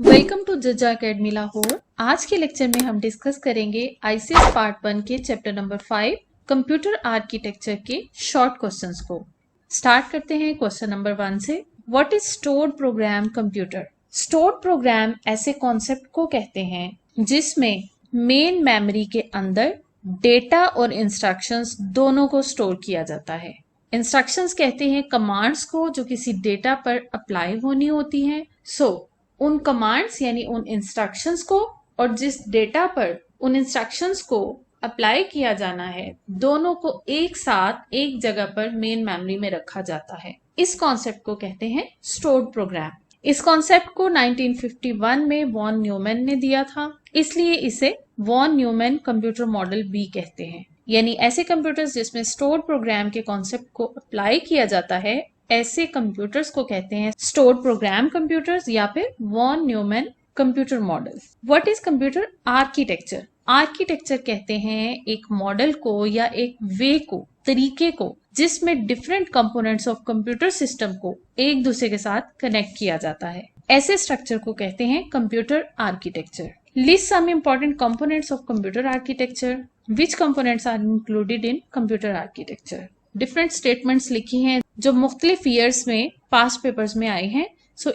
Welcome to Jaja academy Lahore. आज के lecture में हम डिस्कस करेंगे आईसीएस पार्ट 1 के चैप्टर नंबर 5 कंप्यूटर आर्किटेक्चर के शॉर्ट क्वेश्चंस को। स्टार्ट करते हैं क्वेश्चन नंबर 1 से। What is stored program computer? Stored program ऐसे कॉन्सेप्ट को कहते हैं जिसमें मेन मेमोरी के अंदर डेटा और इंस्ट्रक्शंस दोनों को स्टोर किया जाता है। इंस्ट्रक्शंस कहते हैं कमांड्स को जो किसी डेटा पर अप्लाई होनी होती हैं। उन कमांड्स यानी उन इंस्ट्रक्शंस को और जिस डेटा पर उन इंस्ट्रक्शंस को अप्लाई किया जाना है, दोनों को एक साथ एक जगह पर मेन मेमोरी में रखा जाता है। इस कॉन्सेप्ट को कहते हैं स्टोर्ड प्रोग्राम। इस कॉन्सेप्ट को 1951 में वॉन न्यूमैन ने दिया था, इसलिए इसे वॉन न्यूमैन कंप्यूटर मॉडल भी कहते हैं। यानी ऐसे कंप्यूटर्स जिसमें स्टोर्ड प्रोग्राम के कॉन्सेप्ट को अप्लाई किया जाता है, ऐसे कंप्यूटर्स को कहते हैं स्टोर्ड प्रोग्राम कंप्यूटर्स या फिर von Neumann computer model. What is computer architecture? Architecture कहते हैं एक मॉडल को या एक वे को, तरीके को, जिसमें different components of computer system को एक दूसरे के साथ कनेक्ट किया जाता है। ऐसे स्ट्रक्चर को कहते हैं computer architecture. List some important components of computer architecture. Which components are included in computer architecture? Different statements लिखी हैं जो मुख्तलिफ ईयर्स में पास्ट पेपर्स में आई हैं।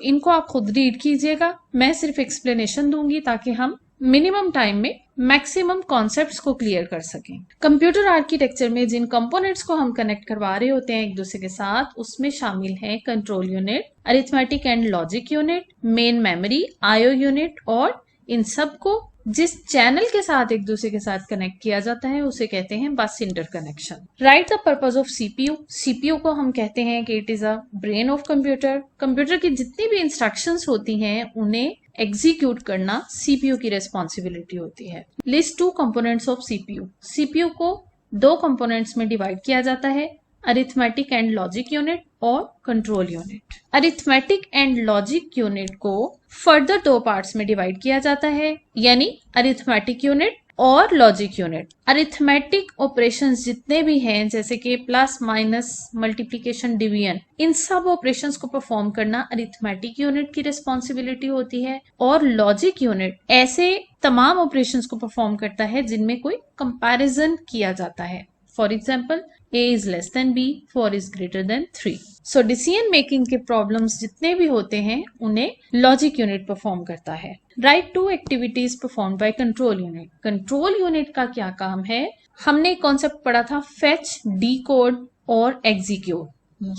इनको आप खुद रीड कीजिएगा। मैं सिर्फ एक्सप्लेनेशन दूंगी ताकि हम मिनिमम टाइम में मैक्सिमम कॉन्सेप्ट्स को क्लियर कर सकें। कंप्यूटर आर्किटेक्चर में जिन कंपोनेंट्स को हम कनेक्ट करवा रहे होते हैं एक दूसरे के साथ, उसमें शामिल है control unit, arithmetic and logic unit, main memory, IO unit, और इन सब को जिस चैनल के साथ एक दूसरे के साथ कनेक्ट किया जाता है उसे कहते हैं बस interconnection. Right the purpose of CPU. CPU को हम कहते हैं कि it is a brain of computer. Computer की जितनी भी इंस्ट्रक्शंस होती हैं उन्हें एग्जीक्यूट करना सीपीयू की रिस्पॉन्सिबिलिटी होती है। List two components of CPU. CPU को दो कंपोनेंट्स में डिवाइड किया जाता है, अरिथमेटिक एंड लॉजिक यूनिट और control unit. Arithmetic and logic unit को फर्दर दो पार्ट्स में डिवाइड किया जाता है, यानी अरिथमेटिक यूनिट और लॉजिक यूनिट। अरिथमेटिक ऑपरेशंस जितने भी हैं जैसे कि प्लस, माइनस, मल्टीप्लिकेशन, डिवीजन, इन सब ऑपरेशंस को परफॉर्म करना अरिथमेटिक यूनिट की रिस्पॉन्सिबिलिटी होती है। और लॉजिक यूनिट ऐसे तमाम ऑपरेशंस को परफॉर्म करता है जिनमें कोई कंपैरिजन किया जाता है। For example, A is less than B, 4 is greater than 3. So decision making के प्रॉब्लम्स जितने भी होते हैं उन्हें लॉजिक यूनिट परफॉर्म करता है। Write two activities perform by control unit. Control unit का क्या काम है? हमने कॉन्सेप्ट पढ़ा था फेच, डीकोड और एग्जीक्यूट।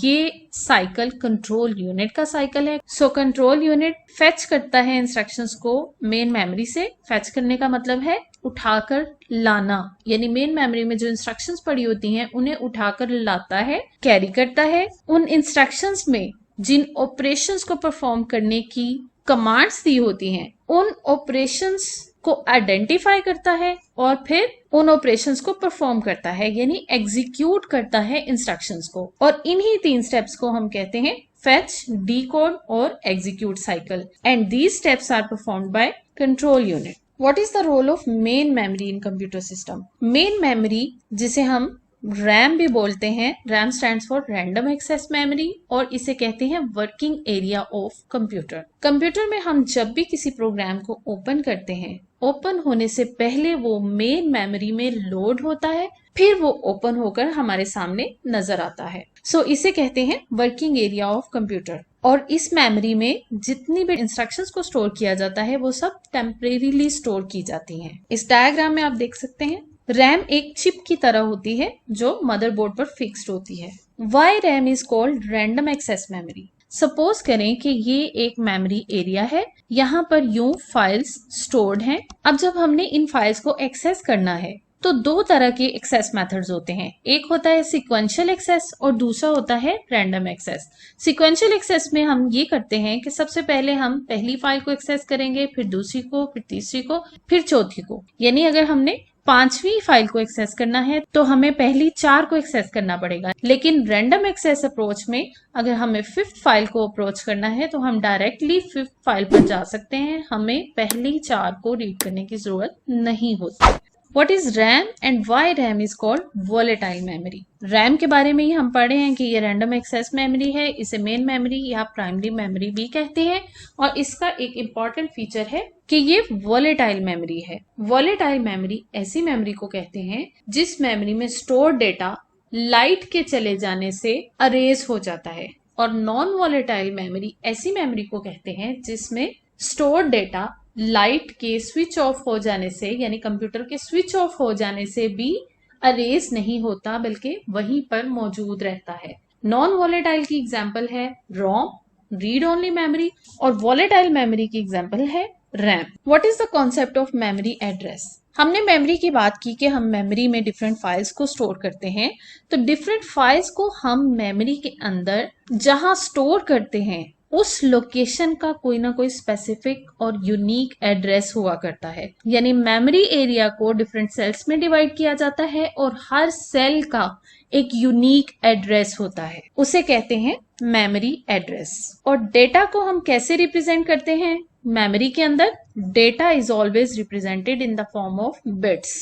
ये साइकिल कंट्रोल यूनिट का साइकिल है। कंट्रोल यूनिट फेच करता है इंस्ट्रक्शंस को मेन मेमोरी से। फेच करने का मतलब है उठाकर लाना, यानी मेन मेमोरी में जो इंस्ट्रक्शंस पड़ी होती हैं उन्हें उठाकर लाता है, कैरी करता है। उन इंस्ट्रक्शंस में जिन ऑपरेशंस को परफॉर्म करने की कमांड्स दी होती हैं उन ऑपरेशंस को आइडेंटिफाई करता है और फिर उन ऑपरेशंस को परफॉर्म करता है, यानी एग्जीक्यूट करता है इंस्ट्रक्शंस को। और इन्हीं तीन स्टेप्स को हम कहते हैं फेच, डीकोड और execute cycle, and these steps are performed by control unit. What is the role of main memory in computer system? Main memory, जिसे हम RAM भी बोलते हैं, RAM stands for Random Access Memory, और इसे कहते हैं working area of computer. Computer में हम जब भी किसी प्रोग्राम को ओपन करते हैं, ओपन होने से पहले वो मेन मेमोरी में लोड होता है, फिर वो ओपन होकर हमारे सामने नजर आता है। इसे कहते हैं वर्किंग एरिया ऑफ कंप्यूटर। और इस मेमोरी में जितनी भी इंस्ट्रक्शंस को स्टोर किया जाता है वो सब टेम्परेरीली स्टोर की जाती हैं। इस डायग्राम में आप देख सकते हैं रैम एक चिप की तरह होती है जो मदरबोर्ड पर फिक्स्ड होती है। Why RAM is called random access memory. Suppose करें कि ये एक मेमोरी एरिया है, यहाँ पर यूं फाइल्स स्टोर्ड हैं। अब जब हमने इन फाइल्स को एक्सेस करना है तो दो तरह के एक्सेस मेथड्स होते हैं। एक होता है सिक्वेंशियल एक्सेस और दूसरा होता है रैंडम एक्सेस। सिक्वेंशियल एक्सेस में हम ये करते हैं कि सबसे पहले हम पहली फाइल को एक्सेस करेंगे, फिर दूसरी को, फिर तीसरी को, फिर चौथी को। यानी अगर हमने पांचवी फाइल को एक्सेस करना है तो हमें पहली चार को एक्सेस करना पड़ेगा। लेकिन रैंडम एक्सेस अप्रोच में अगर हमें फिफ्थ फाइल को अप्रोच करना है तो हम डायरेक्टली फिफ्थ फाइल पर जा सकते हैं, हमें पहली चार को रीड करने की जरूरत नहीं होती। What is RAM and why RAM is called volatile memory. RAM के बारे में ही हम पढ़े हैं कि ये रैंडम एक्सेस मेमोरी है, इसे मेन मेमोरी या प्राइमरी मेमोरी भी कहते हैं, और इसका एक इंपॉर्टेंट फीचर है कि ये वोलेटाइल मेमोरी है। वोलेटाइल मेमोरी ऐसी मेमोरी को कहते हैं जिस मेमोरी में स्टोर डेटा लाइट के चले जाने से अरेज हो जाता है, और नॉन वोलेटाइल मेमोरी ऐसी मेमोरी को कहते हैं जिसमें स्टोर डेटा लाइट के स्विच ऑफ हो जाने से, यानी कंप्यूटर के स्विच ऑफ हो जाने से भी अरेज नहीं होता, बल्कि वहीं पर मौजूद रहता है। नॉन वॉलेटाइल की एग्जांपल है रोम, रीड ओनली मेमोरी, और वॉलेटाइल मेमोरी की एग्जांपल है RAM. What is the concept of memory address. हमने मेमोरी की बात की कि हम मेमोरी में डिफरेंट फाइल्स को स्टोर करते हैं, तो डिफरेंट फाइल्स को हम मेमोरी के अंदर जहां स्टोर करते हैं उस लोकेशन का कोई ना कोई स्पेसिफिक और यूनिक एड्रेस हुआ करता है। यानी मेमोरी एरिया को डिफरेंट सेल्स में डिवाइड किया जाता है और हर सेल का एक यूनिक एड्रेस होता है, उसे कहते हैं मेमोरी एड्रेस। और डेटा को हम कैसे रिप्रेजेंट करते हैं मेमोरी के अंदर। Data is always represented in the form of bits.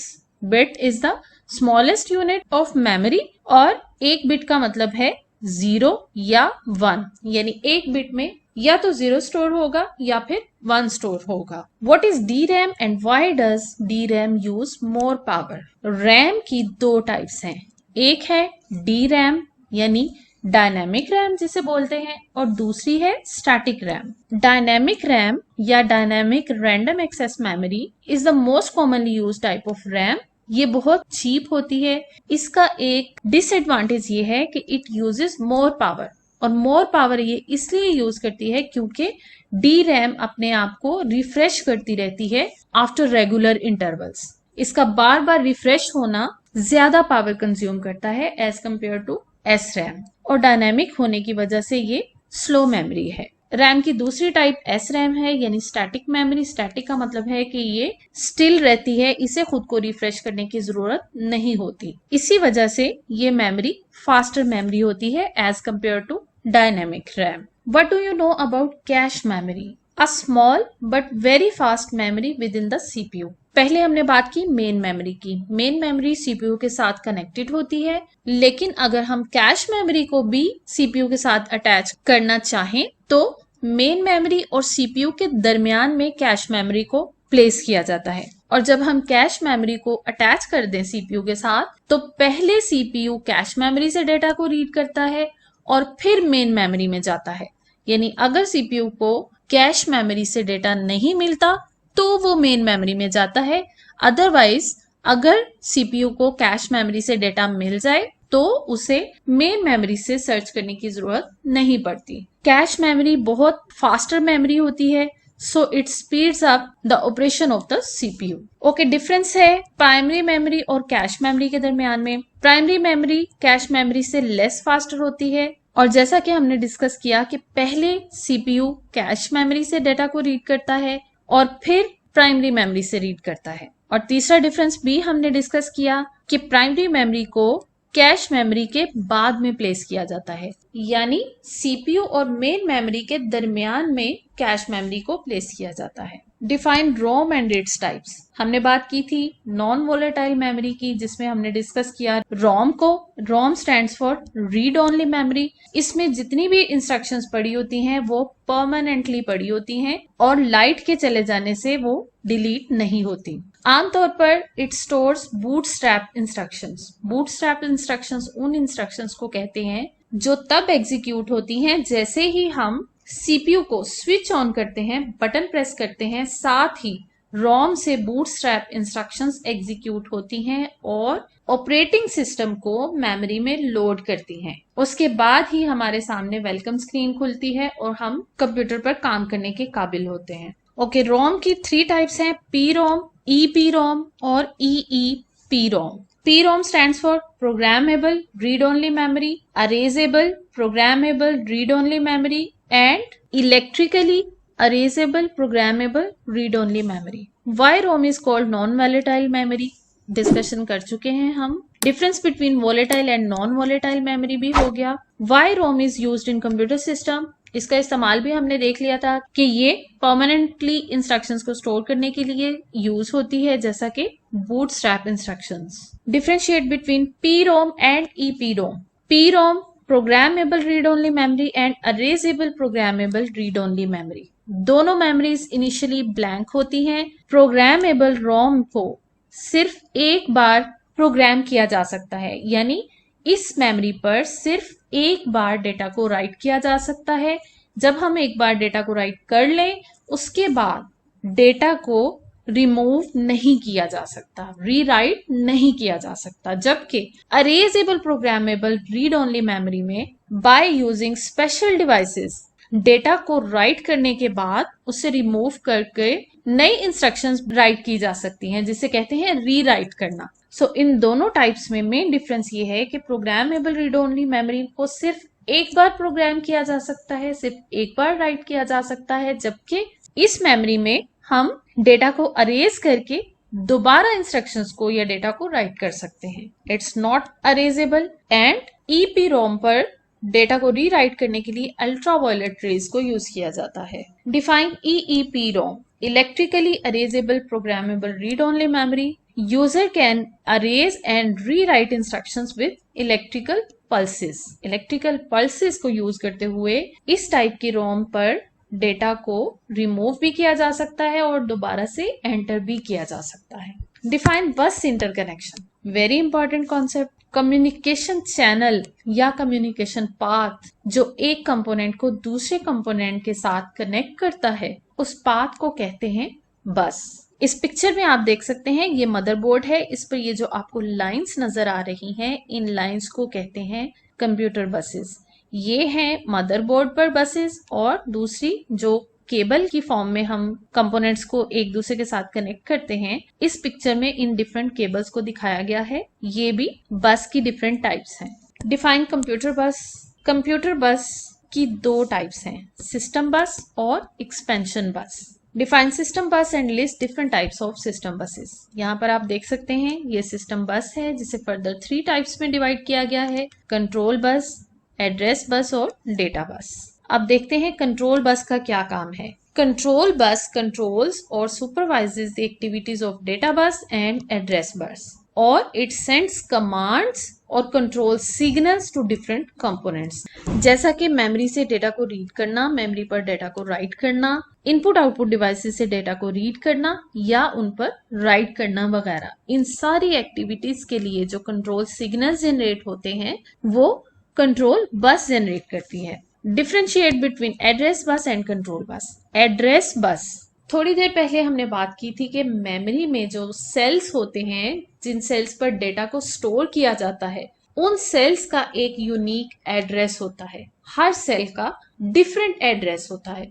Bit is the smallest unit of memory, और एक बिट का मतलब है 0 या 1, यानी एक बिट में या तो 0 स्टोर होगा या फिर 1 स्टोर होगा। What is D RAM and why does D RAM use more power. RAM की दो टाइप्स हैं, एक है डी रैम यानी डायनेमिक रैम जिसे बोलते हैं, और दूसरी है स्टैटिक रैम। डायनेमिक रैम या dynamic random access memory is the most commonly used type of RAM. ये बहुत चीप होती है। इसका एक डिसएडवांटेज ये है कि इट यूजेस मोर पावर, और मोर पावर ये इसलिए यूज करती है क्योंकि डी रैम अपने आप को रिफ्रेश करती रहती है आफ्टर रेगुलर इंटरवल्स। इसका बार बार रिफ्रेश होना ज्यादा पावर कंज्यूम करता है as compared to S RAM, और डायनेमिक होने की वजह से ये स्लो मेमोरी है। रैम की दूसरी टाइप एस रैम है यानी स्टैटिक मेमोरी। स्टैटिक का मतलब है कि ये स्टिल रहती है, इसे खुद को रिफ्रेश करने की जरूरत नहीं होती। इसी वजह से ये मेमोरी फास्टर मेमोरी होती है as compared to dynamic RAM. What do you know about cache memory. A small but very fast memory within the CPU. पहले हमने बात की मेन मेमोरी की। मेन मेमोरी सीपीयू के साथ कनेक्टेड होती है, लेकिन अगर हम कैश मेमोरी को भी सीपीयू के साथ अटैच करना चाहें तो मेन मेमोरी और सीपीयू के दरमियान में कैश मेमोरी को प्लेस किया जाता है। और जब हम कैश मेमोरी को अटैच कर दें सीपीयू के साथ, तो पहले सीपीयू कैश मेमोरी से डेटा को रीड करता है और फिर मेन मेमोरी में जाता है। यानी अगर सीपीयू को कैश मेमोरी से डेटा नहीं मिलता तो वो मेन मेमोरी में जाता है। अदरवाइज अगर सीपीयू को कैश मेमोरी से डेटा मिल जाए तो उसे मेन मेमोरी से सर्च करने की जरूरत नहीं पड़ती। कैश मेमोरी बहुत फास्टर मेमोरी होती है, so it speeds up the operation of the CPU. Okay, difference है प्राइमरी मेमोरी और कैश मेमोरी के दरमियान में। प्राइमरी मेमोरी कैश मेमोरी से लेस फास्टर होती है, और जैसा कि हमने डिस्कस किया कि पहले सीपीयू कैश मेमोरी से डेटा को रीड करता है और फिर प्राइमरी मेमोरी से रीड करता है। और तीसरा डिफरेंस भी हमने डिस्कस किया कि प्राइमरी मेमोरी को कैश मेमोरी के बाद में प्लेस किया जाता है, यानी सीपीयू और मेन मेमोरी के दरमियान में कैश मेमोरी को प्लेस किया जाता है। Define ROM and its types. हमने बात की थी नॉन वोलेटाइल मेमोरी की, जिसमें हमने डिस्कस किया रोम को। रोम stands for read only memory. इसमें जितनी भी इंस्ट्रक्शंस पड़ी होती हैं वो परमानेंटली पड़ी होती हैं और लाइट के चले जाने से वो डिलीट नहीं होती। आमतौर पर it stores bootstrap instructions. Bootstrap instructions उन इंस्ट्रक्शंस को कहते हैं जो तब एग्जीक्यूट होती हैं जैसे ही हम सीपीयू को स्विच ऑन करते हैं, बटन प्रेस करते हैं, साथ ही रोम से बूटस्ट्रैप इंस्ट्रक्शंस एग्जीक्यूट होती हैं और ऑपरेटिंग सिस्टम को मेमोरी में लोड करती हैं। उसके बाद ही हमारे सामने वेलकम स्क्रीन खुलती है और हम कंप्यूटर पर काम करने के काबिल होते हैं। ओके, रोम की 3 टाइप्स हैं, पी रोम, EPROM और EEPROM. PROM stands for Programmable Read-Only Memory, Erasable Programmable Read-Only Memory and Electrically Erasable Programmable Read-Only Memory. Why ROM is called Non-Volatile Memory? Discussion कर चुके हैं हम। Difference between volatile and non volatile memory भी हो गया। Why ROM is used in computer system? इसका इस्तेमाल भी हमने देख लिया था कि ये परमानेंटली इंस्ट्रक्शंस को स्टोर करने के लिए यूज होती है, जैसा कि bootstrap instructions. Differentiate between PROM and EPROM। PROM programmable read only memory and erasable programmable read only memory. दोनों मेमोरीज इनिशियली ब्लैंक होती हैं। प्रोग्रामेबल रोम को सिर्फ एक बार प्रोग्राम किया जा सकता है, यानी इस मेमोरी पर सिर्फ एक बार डेटा को राइट किया जा सकता है। जब हम एक बार डेटा को राइट कर लें, उसके बाद डेटा को रिमूव नहीं किया जा सकता, रीराइट नहीं किया जा सकता। जबकि अरेजेबल प्रोग्रामेबल रीड ओनली मेमोरी में by using special devices data को राइट करने के बाद उसे रिमूव करके नई इंस्ट्रक्शंस राइट की जा सकती हैं, जिसे कहते हैं रीराइट करना। सो इन दोनों टाइप्स में मेन डिफरेंस ये है कि प्रोग्रामेबल रीड ओनली मेमोरी को सिर्फ एक बार प्रोग्राम किया जा सकता है, सिर्फ एक बार राइट किया जा सकता है, जबकि इस मेमोरी में हम डेटा को अरेज करके दोबारा इंस्ट्रक्शंस को या डेटा को राइट कर सकते हैं। It's not erasable. And EPROM पर डेटा को रीराइट करने के लिए अल्ट्रावायलेट रेज को यूज किया जाता है। Define EEPROM। Electrically erasable programmable read only memory. User can erase and rewrite instructions with electrical pulses. Electrical pulses को यूज करते हुए इस टाइप की रोम पर डेटा को रिमूव भी किया जा सकता है और दोबारा से एंटर भी किया जा सकता है। डिफाइन बस interconnection. Very important concept. Communication channel या कम्युनिकेशन पाथ जो एक कंपोनेंट को दूसरे कंपोनेंट के साथ कनेक्ट करता है, उस पाथ को कहते हैं बस। इस पिक्चर में आप देख सकते हैं ये मदरबोर्ड है। इस पर ये जो आपको लाइंस नजर आ रही हैं, इन लाइंस को कहते हैं कंप्यूटर बसेस। ये हैं मदरबोर्ड पर बसेस, और दूसरी जो केबल की फॉर्म में हम कंपोनेंट्स को एक दूसरे के साथ कनेक्ट करते हैं, इस पिक्चर में इन डिफरेंट केबल्स को दिखाया गया है। ये भी बस की डिफरेंट टाइप्स हैं। डिफाइन कंप्यूटर बस। कंप्यूटर बस की दो टाइप्स हैं, सिस्टम बस और एक्सपेंशन बस। डिफाइन सिस्टम बस and list different types of system buses. यहाँ पर आप देख सकते हैं ये सिस्टम बस है, जिसे फर्दर 3 टाइप्स में डिवाइड किया गया है, कंट्रोल बस, एड्रेस बस और डेटा बस। अब देखते हैं कंट्रोल बस का क्या काम है। कंट्रोल बस कंट्रोल्स और supervises the activities of data bus and address bus, और इट सेंड्स कमांड्स और control signals to different components, जैसा कि मेमोरी से डेटा को रीड करना, मेमोरी पर डेटा को राइट करना, इनपुट आउटपुट डिवाइसेस से डेटा को रीड करना या उन पर राइट करना वगैरह। इन सारी एक्टिविटीज के लिए जो कंट्रोल सिग्नल्स जनरेट होते हैं वो कंट्रोल बस जनरेट करती है। Differentiate between address bus and control bus. Address bus, थोड़ी देर पहले हमने बात की थी कि मेमोरी में जो सेल्स होते हैं, जिन सेल्स पर डेटा को स्टोर किया जाता है, उन सेल्स का एक यूनिक एड्रेस होता है। हर सेल का डिफरेंट एड्रेस होता है।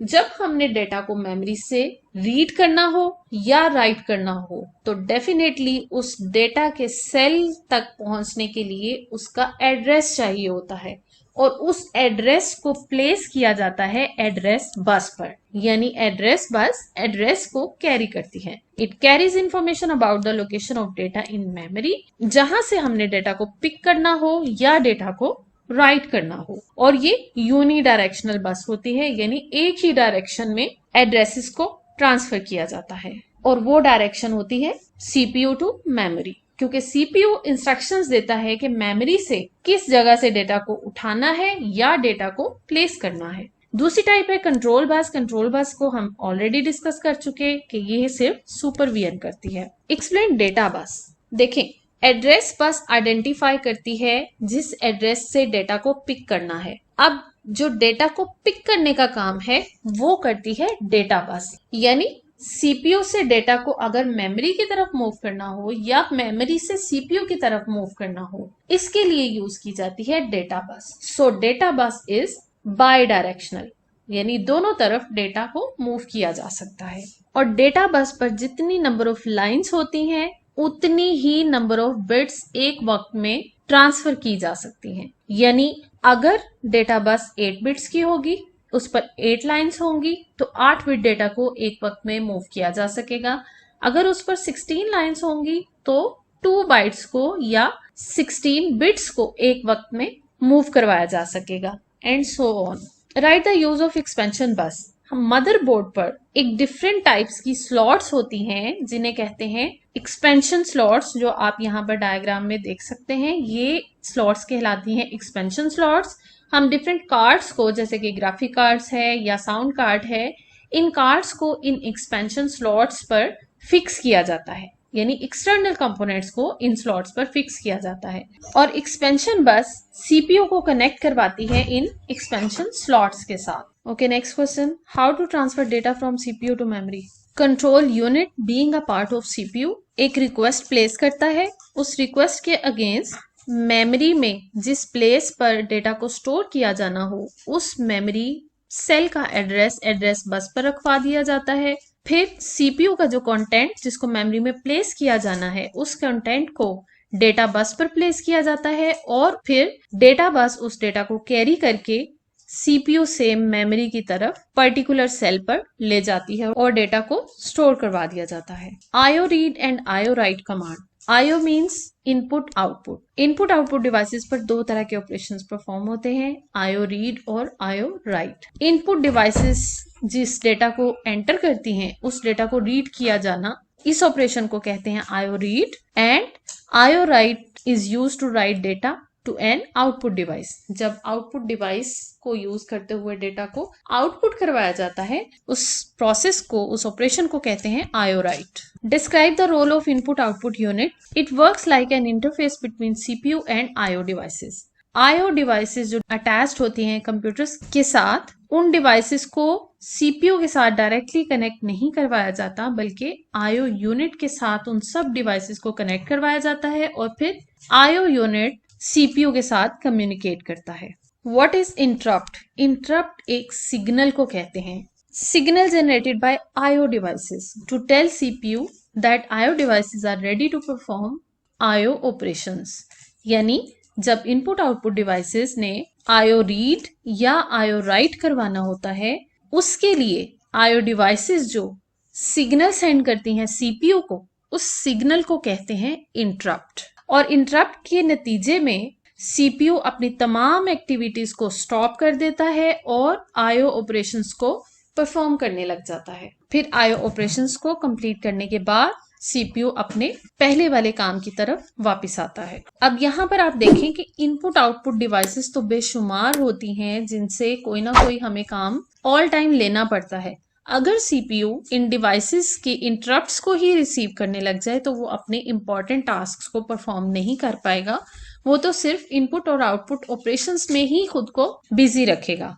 जब हमने डेटा को मेमोरी से रीड करना हो या राइट करना हो, तो डेफिनेटली उस डेटा के सेल तक पहुंचने के लिए उसका एड्रेस चाहिए होता है, और उस एड्रेस को प्लेस किया जाता है एड्रेस बस पर, यानी एड्रेस बस एड्रेस को कैरी करती है। It carries information about the location of data in memory, जहां से हमने डेटा को पिक करना हो या डेटा को राइट करना हो। और ये यूनी डायरेक्शनल बस होती है, यानी एक ही डायरेक्शन में एड्रेसेस को ट्रांसफर किया जाता है, और वो डायरेक्शन होती है CPU टू मेमोरी, क्योंकि CPU इंस्ट्रक्शंस देता है कि मेमोरी से किस जगह से डेटा को उठाना है या डेटा को प्लेस करना है। दूसरी टाइप है कंट्रोल बस। कंट्रोल बस को हम ऑलरेडी डिस्कस कर चुके कि ये सिर्फ सुपरविजन करती है। Explain data bus. देखें, एड्रेस बस आइडेंटिफाई करती है जिस एड्रेस से डेटा को पिक करना है। अब जो डेटा को पिक करने का काम है वो करती है डेटा बस, यानी CPU से डेटा को अगर मेमोरी की तरफ मूव करना हो या मेमोरी से CPU की तरफ मूव करना हो, इसके लिए यूज की जाती है data bus. So data bus is by directional, यानी दोनों तरफ डेटा को मूव किया जा सकता है। और डेटा बस पर जितनी नंबर ऑफ लाइंस होती हैं, उतनी ही नंबर ऑफ बिट्स एक वक्त में ट्रांसफर की जा सकती हैं। यानी अगर डेटा बस 8 बिट्स की होगी, उस पर 8 लाइंस होंगी, तो 8 बिट डेटा को एक वक्त में मूव किया जा सकेगा। अगर उस पर 16 लाइंस होंगी तो 2 बाइट्स को या 16 बिट्स को एक वक्त में मूव करवाया जा सकेगा, and so on. Right the use of expansion बस। हम मदरबोर्ड पर एक डिफरेंट टाइप्स की स्लॉट्स होती हैं जिन्हें कहते हैं एक्सपेंशन स्लॉट्स, जो आप यहाँ पर डायग्राम में देख सकते हैं। ये स्लॉट्स कहलाती हैं एक्सपेंशन स्लॉट्स। हम डिफरेंट कार्ड्स को, जैसे कि ग्राफिक कार्ड्स है या साउंड कार्ड है, इन कार्ड्स को in expansion slots per fix किया जाता है, यानी एक्सटर्नल कंपोनेंट्स को इन स्लॉट्स पर फिक्स किया जाता है। और एक्सपेंशन बस सीपीयू को कनेक्ट करवाती है इन एक्सपेंशन स्लॉट्स के साथ। Okay, next question, how to transfer data from CPU to memory. Control unit being a part of CPU एक रिक्वेस्ट प्लेस करता है। उस रिक्वेस्ट के अगेंस्ट मेमोरी में जिस प्लेस पर डेटा को स्टोर किया जाना हो, उस मेमोरी सेल का एड्रेस बस पर रखवा दिया जाता है। फिर सीपीयू का जो कंटेंट जिसको मेमोरी में प्लेस किया जाना है, उस कंटेंट को डेटा बस पर प्लेस किया जाता है और फिर डेटा बस उस डेटा को कैरी करके सीपीयू से मेमोरी की तरफ पर्टिकुलर सेल पर ले जाती है और डेटा को स्टोर करवा दिया जाता है। IO read and IO right command. IO means input output. Input output devices पर दो तरह के ऑपरेशंस परफॉर्म होते हैं, आईओ रीड और आईओ राइट। इनपुट डिवाइसेस जिस डेटा को एंटर करती हैं, उस डेटा को रीड किया जाना, इस ऑपरेशन को कहते हैं IO read. And IO write is used to write data to an output device. जब आउटपुट डिवाइस को यूज करते हुए डेटा को आउटपुट करवाया जाता है, उस प्रोसेस को, उस ऑपरेशन को कहते हैं IO write. Describe the role of input output unit. It works like an interface between CPU and IO devices. IO devices जो अटैच्ड होती हैं कंप्यूटर्स के साथ, उन डिवाइसेस को सीपीयू के साथ डायरेक्टली कनेक्ट नहीं करवाया जाता, बल्कि आईओ यूनिट के साथ उन सब डिवाइसेस को कनेक्ट करवाया जाता है और फिर आईओ यूनिट सीपीयू के साथ कम्युनिकेट करता है। What is interrupt? इंटरप्ट एक सिग्नल को कहते हैं। Signal generated by IO devices to tell CPU that IO devices are ready to perform IO operations. यानी जब इनपुट आउटपुट डिवाइसेस ने आईओ रीड या आईओ राइट करवाना होता है, उसके लिए आईओ डिवाइसेस जो सिग्नल सेंड करती हैं सीपीयू को, उस सिग्नल को कहते हैं इंटरप्ट। और इंटरप्ट के नतीजे में सीपीयू अपनी तमाम एक्टिविटीज को स्टॉप कर देता है और आईओ ऑपरेशंस को परफॉर्म करने लग जाता है। फिर आईओ ऑपरेशंस को कंप्लीट करने के बाद सीपीयू अपने पहले वाले काम की तरफ वापस आता है। अब यहाँ पर आप देखें कि इनपुट आउटपुट डिवाइसेस तो बेशुमार होती हैं जिनसे कोई ना कोई हमें काम ऑल टाइम लेना पड़ता है। अगर सीपीयू इन डिवाइसेस के इंटरप्ट्स को ही रिसीव करने लग जाए तो वो अपने इंपॉर्टेंट टास्क्स को परफॉर्म नहीं कर पाएगा, वो तो सिर्फ इनपुट और आउटपुट ऑपरेशंस में ही खुद को बिजी रखेगा।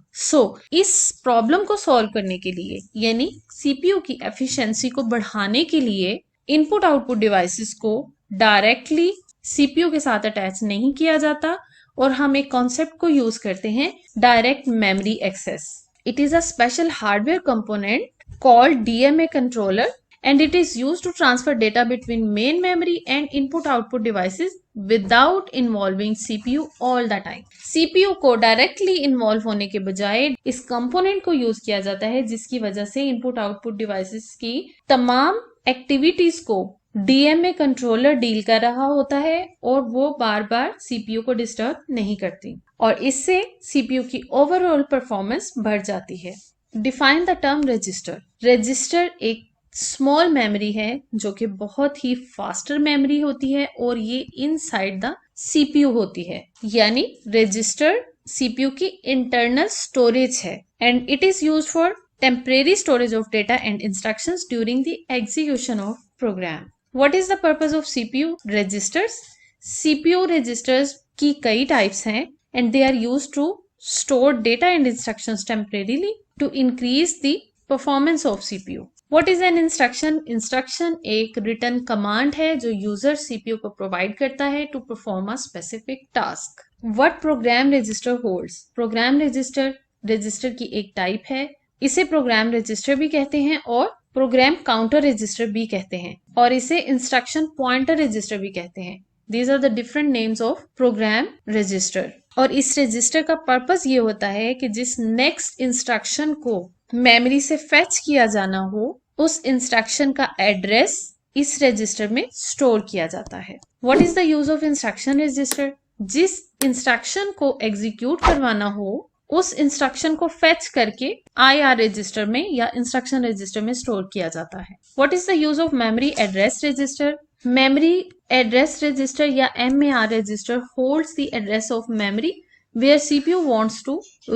इस प्रॉब्लम को सॉल्व करने के लिए, यानी सीपीयू की एफिशिएंसी को बढ़ाने के लिए, इनपुट आउटपुट डिवाइसेस को डायरेक्टली सीपीयू के साथ अटैच नहीं किया जाता और हम एक कॉन्सेप्ट को यूज करते हैं, direct memory access. It is a special hardware component called DMA controller and it is used to transfer data between main memory and input-output devices without involving CPU all the time. CPU को directly involve होने के बजाय इस component को use किया जाता है, जिसकी वजह से input-output devices की तमाम activities को DMA कंट्रोलर डील कर रहा होता है और वो बार बार सीपीयू को डिस्टर्ब नहीं करती और इससे सीपीयू की ओवरऑल परफॉर्मेंस बढ़ जाती है। Define the term register. Register एक स्मॉल मेमोरी है जो कि बहुत ही फास्टर मेमोरी होती है और ये इनसाइड द सीपीयू होती है, यानी रजिस्टर सीपीयू की इंटरनल स्टोरेज है and it is used for temporary storage of data and instructions during the execution of program. What is the purpose of CPU registers? CPU registers की कई types हैं and they are used to store data and instructions temporarily to increase the performance of CPU. What is an instruction? Instruction एक written command है जो user CPU को provide करता है to perform a specific task. What program register holds? Program register की एक type है, इसे program register भी कहते हैं और प्रोग्राम काउंटर रजिस्टर भी कहते हैं और इसे इंस्ट्रक्शन पॉइंटर रजिस्टर भी कहते हैं। These are the different names of program register. और इस रजिस्टर का पर्पस ये होता है कि जिस नेक्स्ट इंस्ट्रक्शन को मेमोरी से फेच किया जाना हो, उस इंस्ट्रक्शन का एड्रेस इस रजिस्टर में स्टोर किया जाता है। What is the use of instruction register? जिस इंस्ट्रक्शन को एग्जीक्यूट करवाना हो उस इंस्ट्रक्शन को फेच करके IR रजिस्टर में या इंस्ट्रक्शन रजिस्टर में स्टोर किया जाता है। What is the use of memory address register? Memory address register या MAR register holds the address of memory where CPU wants to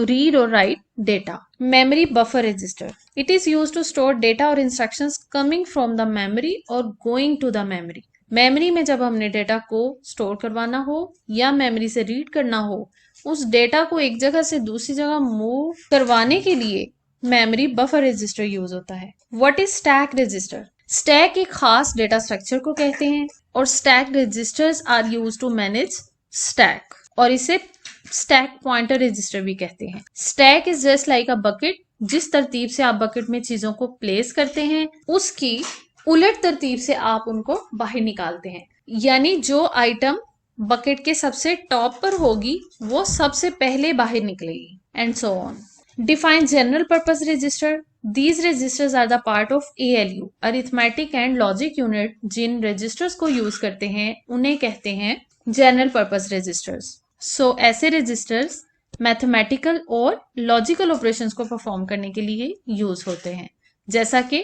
read or write data. Memory buffer register. It is used to store data or instructions coming from the memory or going to the memory. Memory में जब हमने data को store करवाना हो या memory से read करना हो, उस डेटा को एक जगह से दूसरी जगह मूव करवाने के लिए मेमोरी बफर रजिस्टर यूज होता है। What is stack register? Stack एक खास डेटा स्ट्रक्चर को कहते हैं और stack registers are use to manage stack, और इसे स्टैक पॉइंटर रजिस्टर भी कहते हैं। Stack is just like a bucket. जिस तरतीब से आप बकेट में चीजों को प्लेस करते हैं उसकी उलट तरतीब से आप उनको बाहर निकालते हैं, यानी जो आइटम बकेट के सबसे टॉप पर होगी वो सबसे पहले बाहर निकलेगी, and so on. Define general purpose register. These registers are the part of ALU, arithmetic and logic unit. जिन रजिस्टर्स को यूज करते हैं उन्हें कहते हैं जनरल पर्पस रजिस्टर्स। सो ऐसे रजिस्टर्स मैथमेटिकल और लॉजिकल ऑपरेशंस को परफॉर्म करने के लिए यूज होते हैं, जैसा कि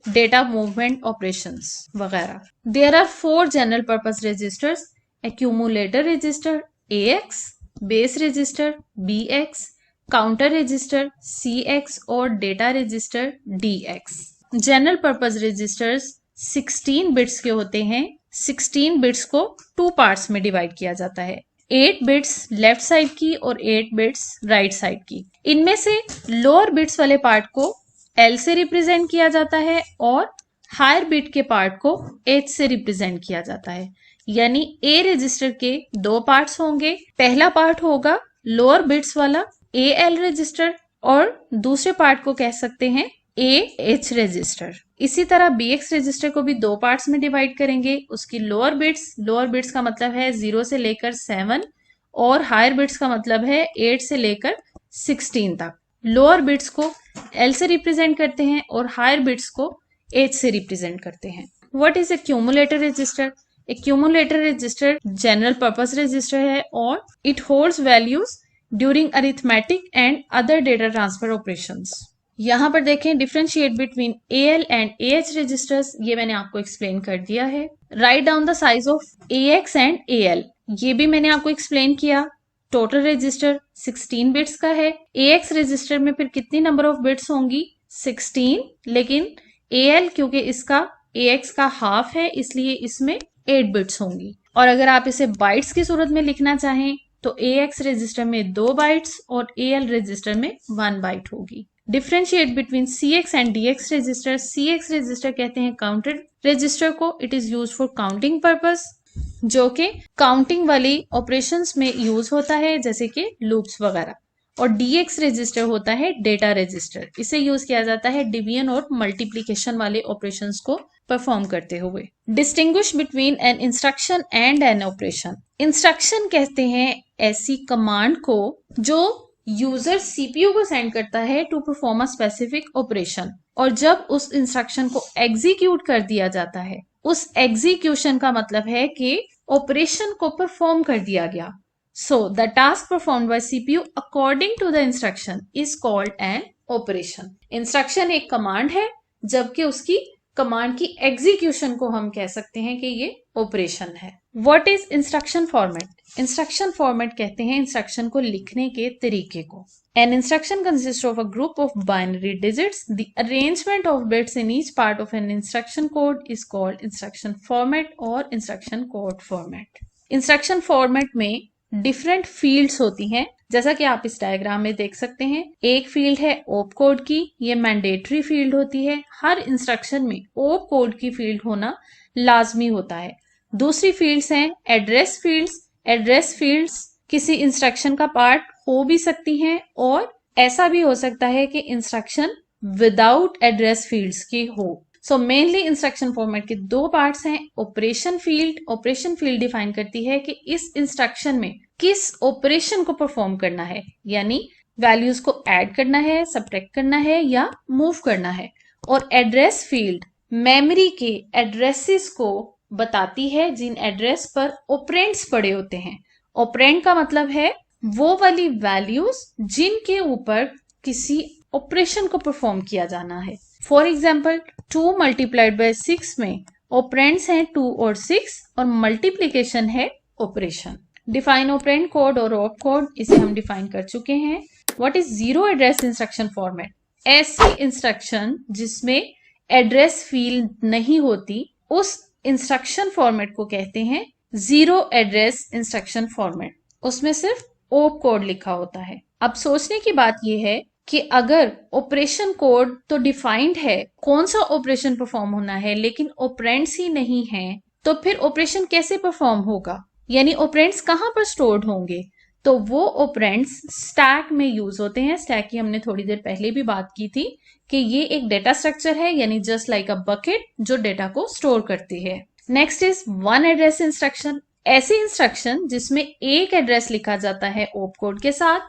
डेटा मूवमेंट ऑपरेशंस वगैरह। There are 4 general purpose registers: accumulator register AX, base register BX, counter register CX और data register DX। General purpose registers 16 bits के होते हैं। 16 बिट्स को 2 पार्ट्स में डिवाइड किया जाता है, 8 बिट्स लेफ्ट साइड की और 8 बिट्स राइट साइड की। इनमें से लोअर बिट्स वाले पार्ट को L से रिप्रेजेंट किया जाता है और हायर बिट के पार्ट को H से रिप्रेजेंट किया जाता है। यानी A रजिस्टर के 2 पार्ट्स होंगे। पहला पार्ट होगा लोअर बिट्स वाला AL रजिस्टर और दूसरे पार्ट को कह सकते हैं AH रजिस्टर। इसी तरह BX रजिस्टर को भी 2 पार्ट्स में डिवाइड करेंगे। उसकी लोअर बिट्स का मतलब है 0 से लेकर 7 और हायर बिट्स का मतलब है 8 से लेकर 16 तक। लोअर बिट्स को L से रिप्रेजेंट करते हैं और हायर बिट्स को H से रिप्रेजेंट करते हैं। What is accumulator register? Accumulator register general purpose register है और it holds values during arithmetic and other data transfer operations. यहाँ पर देखें differentiate between AL and AH registers, ये मैंने आपको एक्सप्लेन कर दिया है। Write down the size of AX and AL, ये भी मैंने आपको एक्सप्लेन किया। टोटल रजिस्टर 16 बिट्स का है। AX रजिस्टर में फिर कितनी नंबर ऑफ बिट्स होंगी? 16, लेकिन AL क्योंकि इसका AX का हाफ है इसलिए इसमें 8 बिट्स होंगी। और अगर आप इसे बाइट्स की सूरत में लिखना चाहें तो AX रजिस्टर में 2 बाइट्स और AL रजिस्टर में 1 बाइट होगी। Differentiate between CX and DX register. CX register कहते हैं काउंटर रजिस्टर को। It is use for counting purpose, जो कि काउंटिंग वाली ऑपरेशंस में यूज होता है जैसे कि लूप्स वगैरह। और DX रजिस्टर होता है डेटा रजिस्टर। इसे यूज किया जाता है डिवीजन और मल्टीप्लिकेशन वाले ऑपरेशंस को परफॉर्म करते हुए। Distinguish between an instruction and an operation. Instruction कहते हैं ऐसी कमांड को जो यूजर CPU को सेंड करता है to perform a specific operation, और जब उस इंस्ट्रक्शन को एग्जीक्यूट कर दिया जाता है, उस एग्जीक्यूशन का मतलब है कि ऑपरेशन को परफॉर्म कर दिया गया। So the task performed by CPU according to the instruction is called an operation. Instruction एक कमांड है, जबकि उसकी कमांड की एग्जीक्यूशन को हम कह सकते हैं कि ये ऑपरेशन है। What is instruction format? Instruction format कहते हैं इंस्ट्रक्शन को लिखने के तरीके को। An instruction consists of a group of binary digits. The arrangement of bits in each part of an instruction code is called instruction format or instruction code format. Instruction format में different fields होती हैं, जैसा कि आप इस diagram में देख सकते हैं। एक फील्ड है ओप कोड की, ये मैंडेटरी फील्ड होती है। हर इंस्ट्रक्शन में ओप कोड की फील्ड होना लाजमी होता है। दूसरी फील्ड्स हैं एड्रेस फील्ड्स। एड्रेस फील्ड्स किसी इंस्ट्रक्शन का पार्ट हो भी सकती हैं और ऐसा भी हो सकता है कि इंस्ट्रक्शन विदाउट एड्रेस फील्ड्स की हो। सो मेनली इंस्ट्रक्शन फॉर्मेट के 2 पार्ट्स हैं। ऑपरेशन फील्ड डिफाइन करती है कि इस इंस्ट्रक्शन में किस ऑपरेशन को परफॉर्म करना है, यानी वैल्यूज को ऐड करना है, सब्ट्रैक्ट करना है या मूव करना है। और एड्रेस फील्ड मेमोरी के एड्रेसेस को बताती है जिन एड्रेस पर ऑपरेंड्स पड़े होते हैं। ऑपरेंड का मतलब है वो वाली वैल्यूज जिनके ऊपर किसी ऑपरेशन को परफॉर्म किया जाना है। फॉर एग्जाम्पल 2 मल्टीप्लाइड बाय 6 में ऑपरेंड्स हैं 2 और 6 और मल्टीप्लीकेशन है ऑपरेशन। डिफाइन ऑपरेंड कोड और ऑप कोड, इसे हम डिफाइन कर चुके हैं। What is zero address instruction format? ऐसी इंस्ट्रक्शन जिसमें एड्रेस फील्ड नहीं होती, उस इंस्ट्रक्शन फॉर्मेट को कहते हैं जीरो एड्रेस इंस्ट्रक्शन फॉर्मेट। उसमें सिर्फ ओप कोड लिखा होता है। अब सोचने की बात यह है कि अगर ऑपरेशन कोड तो डिफाइंड है, कौन सा ऑपरेशन परफॉर्म होना है, लेकिन ऑपरेंड्स ही नहीं है, तो फिर ऑपरेशन कैसे परफॉर्म होगा? यानी ऑपरेंड्स कहां पर स्टोर्ड होंगे? तो वो ऑपरेंड्स स्टैक में यूज होते हैं। स्टैक की हमने थोड़ी देर पहले भी बात की थी कि ये एक डेटा स्ट्रक्चर है, यानी जस्ट लाइक अ बकेट जो डेटा को स्टोर करती है। Next is one address instruction. ऐसी इंस्ट्रक्शन जिसमें एक एड्रेस लिखा जाता है ओप कोड के साथ,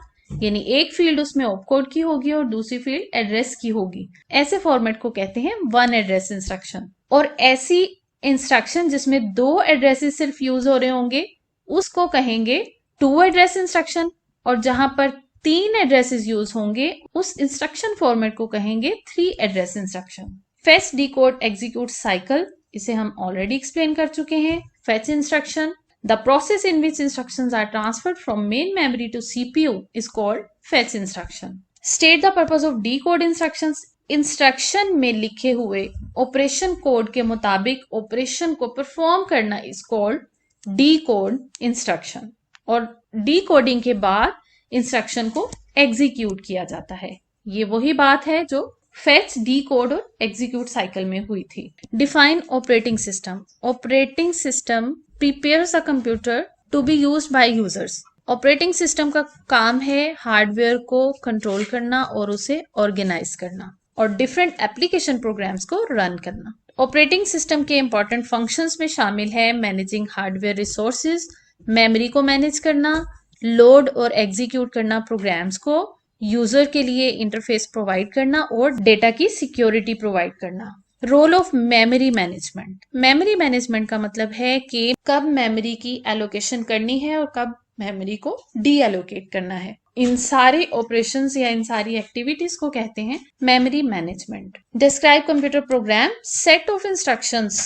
यानी एक फील्ड उसमें ओप कोड की होगी और दूसरी फील्ड एड्रेस की होगी। ऐसे फॉर्मेट को कहते हैं वन एड्रेस इंस्ट्रक्शन। और ऐसी इंस्ट्रक्शन जिसमें दो एड्रेसेस सिर्फ यूज हो रहे होंगे उसको कहेंगे टू एड्रेस इंस्ट्रक्शन। और जहां पर 3 एड्रेसेस यूज होंगे उस इंस्ट्रक्शन फॉर्मेट को कहेंगे 3 address instruction. Fetch, decode, execute cycle, इसे हम ऑलरेडी एक्सप्लेन कर चुके हैं। Fetch instruction, the process in which instructions are transferred from main memory to CPU is called fetch instruction. State the purpose of decode instructions. Instruction में लिखे हुए operation code के मुताबिक ऑपरेशन को परफॉर्म करना इज कॉल्ड डीकोड इंस्ट्रक्शन। और decoding के बाद इंस्ट्रक्शन को एग्जीक्यूट किया जाता है। ये वही बात है जो फेच, डीकोड और एग्जीक्यूट साइकिल में हुई थी। Define operating system. Operating system prepares a computer to be used by users. Operating system का काम है हार्डवेयर को कंट्रोल करना और उसे ऑर्गेनाइज करना और डिफरेंट एप्लीकेशन प्रोग्राम्स को रन करना। ऑपरेटिंग सिस्टम के इंपॉर्टेंट फंक्शंस में शामिल है मैनेजिंग हार्डवेयर रिसोर्सेज, मेमोरी को मैनेज करना, लोड और एग्जीक्यूट करना प्रोग्राम्स को, यूजर के लिए इंटरफेस प्रोवाइड करना और डेटा की सिक्योरिटी प्रोवाइड करना। Role of memory management. Memory management का मतलब है कि कब मेमोरी की एलोकेशन करनी है और कब मेमोरी को डी एलोकेट करना है। इन सारे ऑपरेशंस या इन सारी एक्टिविटीज को कहते हैं memory management. Describe computer program. Set of instructions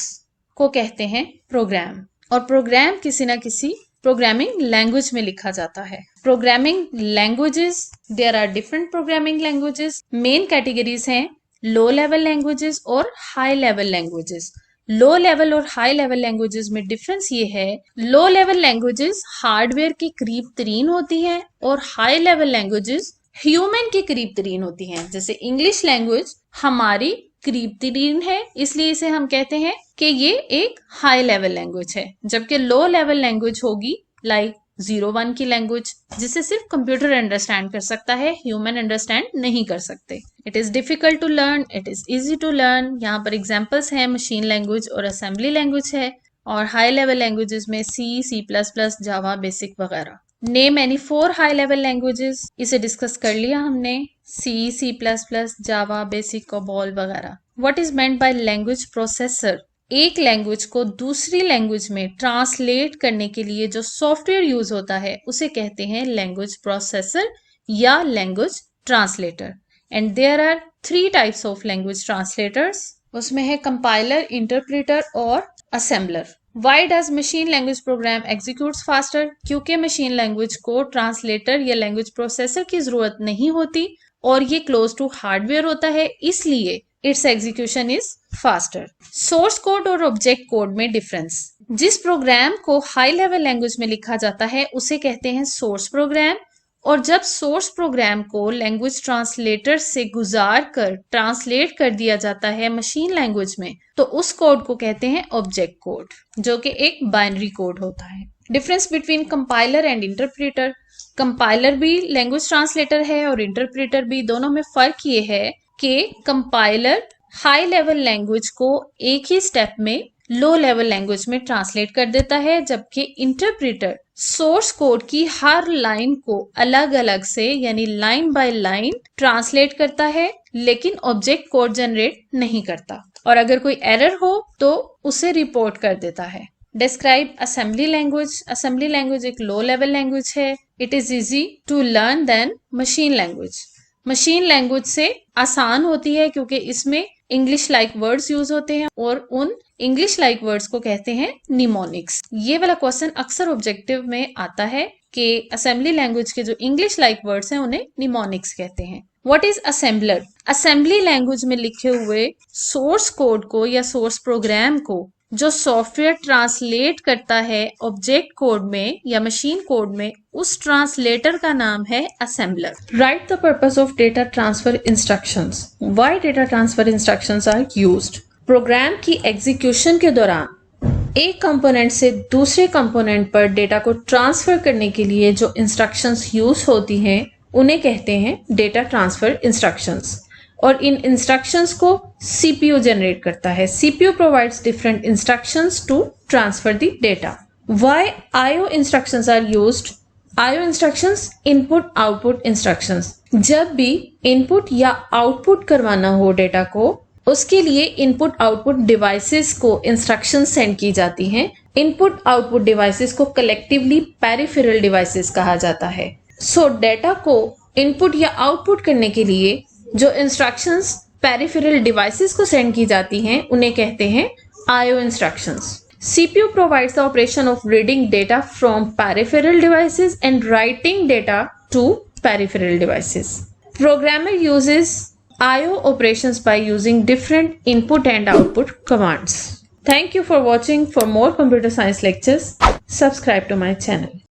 को कहते हैं प्रोग्राम, और प्रोग्राम किसी ना किसी प्रोग्रामिंग लैंग्वेज में लिखा जाता है। Programming languages, there are different programming languages. Main categories हैं लो लेवल लैंग्वेजेस और high level languages. Low level और हाई लेवल लैंग्वेजेस में डिफरेंस ये है, लो लेवल लैंग्वेजेस हार्डवेयर के करीब तरीन होती हैं और हाई लेवल लैंग्वेजेस ह्यूमन के करीब तरीन होती हैं। जैसे इंग्लिश लैंग्वेज हमारी करीब तरीन है, इसलिए इसे हम कहते हैं कि ये एक हाई लेवल लैंग्वेज है। जबकि लो लेवल लैंग्वेज होगी लाइक 01 की लैंग्वेज, जिसे सिर्फ कंप्यूटर अंडरस्टैंड कर सकता है, ह्यूमन अंडरस्टैंड नहीं कर सकते। It is difficult to learn, it is easy to learn. यहाँ पर एग्जांपल्स हैं मशीन लैंग्वेज और असेंबली लैंग्वेज है। और हाई लेवल लैंग्वेजेस में सी, C++, जावा, बेसिक वगैरह। Name any 4 high level languages, इसे डिस्कस कर लिया हमने, C, C++, Java, BASIC, COBOL वगैरह। What is meant by language processor. एक लैंग्वेज को दूसरी लैंग्वेज में ट्रांसलेट करने के लिए जो सॉफ्टवेयर यूज होता है उसे कहते हैं लैंग्वेज प्रोसेसर या language translator. And there are 3 types of language translators. उसमें है कंपाइलर, इंटरप्रेटर और assembler. Why does machine language program executes faster. क्योंकि मशीन लैंग्वेज को ट्रांसलेटर या लैंग्वेज प्रोसेसर की जरूरत नहीं होती और ये क्लोज टू हार्डवेयर होता है, इसलिए it's execution is faster. Source code और ऑब्जेक्ट कोड में डिफरेंस। जिस प्रोग्राम को हाई लेवल लैंग्वेज में लिखा जाता है उसे कहते हैं सोर्स प्रोग्राम, और जब सोर्स प्रोग्राम को लैंग्वेज ट्रांसलेटर से गुजार कर ट्रांसलेट कर दिया जाता है मशीन लैंग्वेज में, तो उस कोड को कहते हैं ऑब्जेक्ट कोड, जो कि एक बाइनरी कोड होता है। Difference between compiler and interpreter. Compiler भी लैंग्वेज ट्रांसलेटर है और इंटरप्रेटर भी। दोनों में फर्क ये है कि कंपाइलर हाई लेवल लैंग्वेज को एक ही स्टेप में लो लेवल लैंग्वेज में ट्रांसलेट कर देता है, जबकि इंटरप्रेटर सोर्स कोड की हर लाइन को अलग अलग से यानी लाइन बाय लाइन ट्रांसलेट करता है, लेकिन ऑब्जेक्ट कोड जनरेट नहीं करता। और अगर कोई एरर हो तो उसे रिपोर्ट कर देता है। Describe assembly language. Assembly language एक लो लेवल लैंग्वेज है। It is easy to learn then machine language. Machine language से आसान होती है क्योंकि इसमें इंग्लिश लाइक वर्ड्स यूज होते हैं और उन इंग्लिश लाइक वर्ड्स को कहते हैं निमोनिक्स। ये वाला क्वेश्चन अक्सर ऑब्जेक्टिव में आता है कि असेंबली लैंग्वेज के जो इंग्लिश लाइक वर्ड्स हैं उन्हें निमोनिक्स कहते हैं। What is assembler? Assembly language में लिखे हुए सोर्स कोड को या सोर्स प्रोग्राम को जो सॉफ्टवेयर ट्रांसलेट करता है ऑब्जेक्ट कोड में या मशीन कोड में, उस ट्रांसलेटर का नाम है assembler. Write the purpose of data transfer instructions. Why data transfer instructions are used? Program की एग्जीक्यूशन के दौरान एक कंपोनेंट से दूसरे कंपोनेंट पर डेटा को ट्रांसफर करने के लिए जो इंस्ट्रक्शंस यूज होती हैं उन्हें कहते हैं डेटा ट्रांसफर इंस्ट्रक्शंस। और इन इंस्ट्रक्शंस को सीपीयू जनरेट करता है। CPU provides different instructions to transfer the data. Why IO instructions are used? IO instructions input output instructions. जब भी इनपुट या आउटपुट करवाना हो डेटा को, उसके लिए इनपुट आउटपुट डिवाइसेस को इंस्ट्रक्शन सेंड की जाती हैं। इनपुट आउटपुट डिवाइसेस को कलेक्टिवली पेरिफेरल डिवाइसेस कहा जाता है। सो डेटा को इनपुट या आउटपुट करने के लिए जो इंस्ट्रक्शंस पेरिफेरल डिवाइसेस को सेंड की जाती हैं उन्हें कहते हैं IO instructions. CPU provides the operation of reading data from peripheral devices and writing data to peripheral devices. Programmer uses I/O operations by using different input and output commands. Thank you for watching. For more computer science lectures, subscribe to my channel.